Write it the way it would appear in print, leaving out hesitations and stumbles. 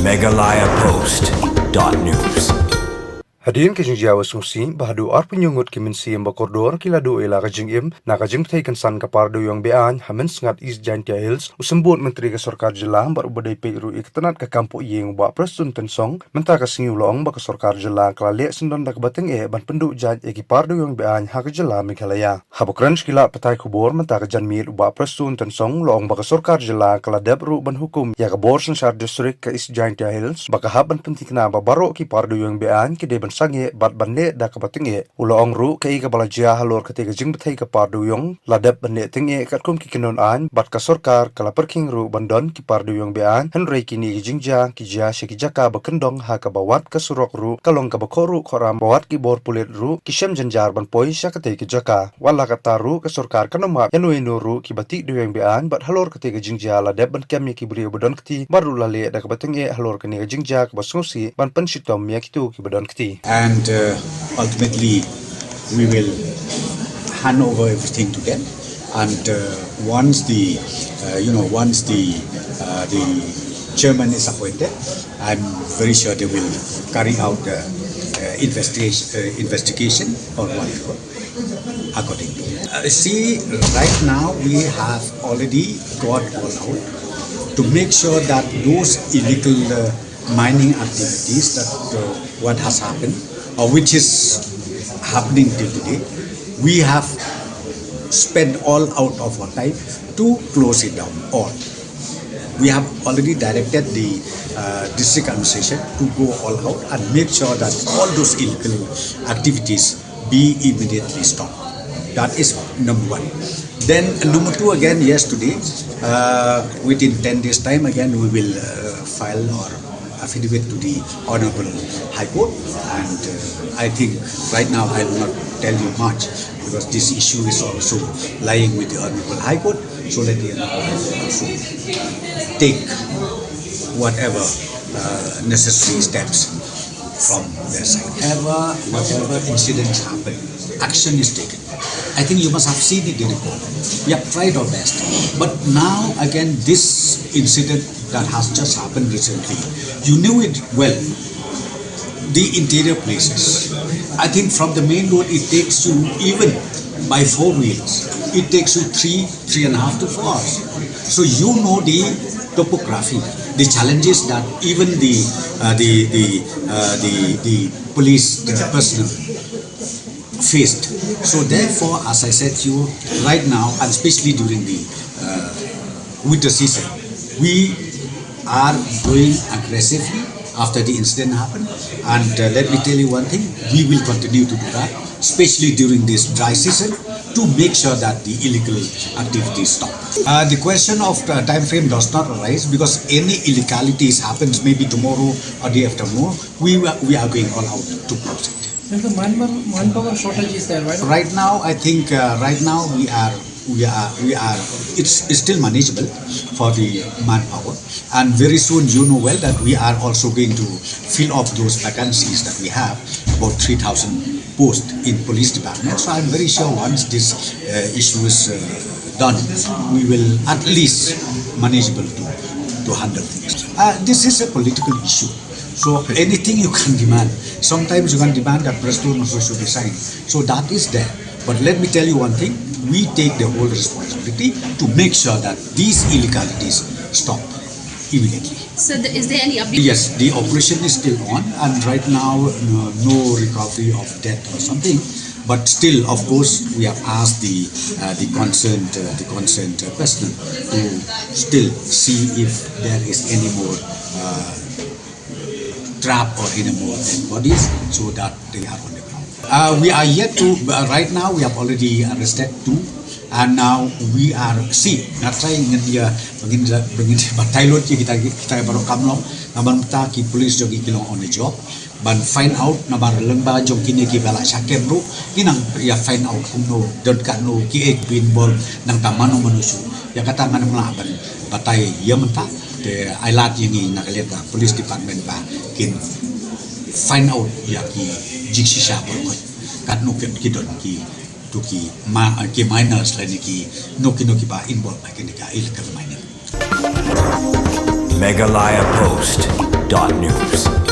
megalayapost.news. Hadirin kajing jawa sungsi bahadu penyungut kiminsi bakordor kilado ela kajing na kajing ptai kansan kapardo yang bean hamen sengat East Jantia Hills usembut Menteri ke Sarkar Jela baru badai peru iktanat ke kampung yeng ba Preston Tensong mentah ke singiu loong ba ke Sarkar Jela kelale sendon dak bateng ban penduk jan eki pardo yang bean ha ke Jela Meghalaya habukran skila petai kubor mentah ke janmir ba Preston Tensong loong ba ke Sarkar Jela keladab ru ban hukum ya ke bor sensar distrik ke East Jantia Hills ba ke haban pentikna ba baro ki pardo yang bean ke deban sange bat banne da ka batinge ulo ru ke ka balajia halor ke te jing bethai ka pardu yong ladap banne tinge kat kum ki kinon an bat ka sarkar kala parking ru bandon ki pardu yong bean henrei kini jingja ki ja sheki jaka bakendong ha ka bawat ka surok ru kalong ka bakoru khoram bawat ki bor pulit ru ki shem janjar ban poi sha ka te ki jaka wala ka taru ka sarkar kanoma yanui ru ki bati du yong bean bat halor ke te jingja ladap ban kem ki bri bodon kti baru lale da ka batinge halor ke ni jingja ka basungsi ban pensitom ya kitu ki bodon kti. And ultimately, we will hand over everything to them. And once the chairman is appointed, I'm very sure they will carry out the investigation or whatever accordingly. See, right now we have already got all out to make sure that those illegal mining activities that what has happened or which is happening till today, we have spent all out of our time to close it down all. We have already directed the district administration to go all out and make sure that all those illegal activities be immediately stopped. That is number one. Then number two again, yesterday, within 10 days time again we will file our affidavit to the Honorable High Court, and I think right now I will not tell you much because this issue is also lying with the Honorable High Court, so let the Honorable High Court also take whatever necessary steps from their side. Whatever incidents happen, action is taken. I think you must have seen it in the report. We have tried our best. But now again this incident that has just happened recently, you knew it well. The interior places. I think from the main road it takes you, even by 4 wheels, it takes you 3.5 to 4 hours. So you know the topography, the challenges that even the police personnel faced. So therefore, as I said to you, right now, and especially during the winter season, we are going aggressively after the incident happened. And let me tell you one thing, we will continue to do that, especially during this dry season, to make sure that the illegal activities stop. The question of time frame does not arise because any illegalities happens maybe tomorrow or day after tomorrow, we are going all out to close it. And the manpower shortage is there, right? Right now, I think right now we are. It's still manageable for the manpower, and very soon you know well that we are also going to fill up those vacancies that we have, about 3,000 posts in police department. So I'm very sure once this issue is done, we will at least manageable to handle things. This is a political issue. So anything you can demand. Sometimes you can demand that Preston also should resign. So that is there. But let me tell you one thing, we take the whole responsibility to make sure that these illegalities stop immediately. So is there any update? Yes, the operation is still on, and right now no recovery of death or something. But still, of course, we have asked the concerned person to still see if there is any more trap or any more dead bodies, so that they are on the ground. We are yet to, right now we have already arrested 2, and now we are, trying dia begini pilot kita baru kamlong, naban ta ki police jogi kilong on the job, ban find out nabar lengba jong kini ki bala syakem bro, kinang ya find out kuno dot kanu ki ek bin bol nang tamano manusu, ya kata ngan melaban batai ya menta the ailat yang nakaliat police department ba kin find out ya ki jiksi sha bro kat no ki don ki to ki miners la ni ki no ki ba involved ba kin ka illegal mining. megalayapost.news News.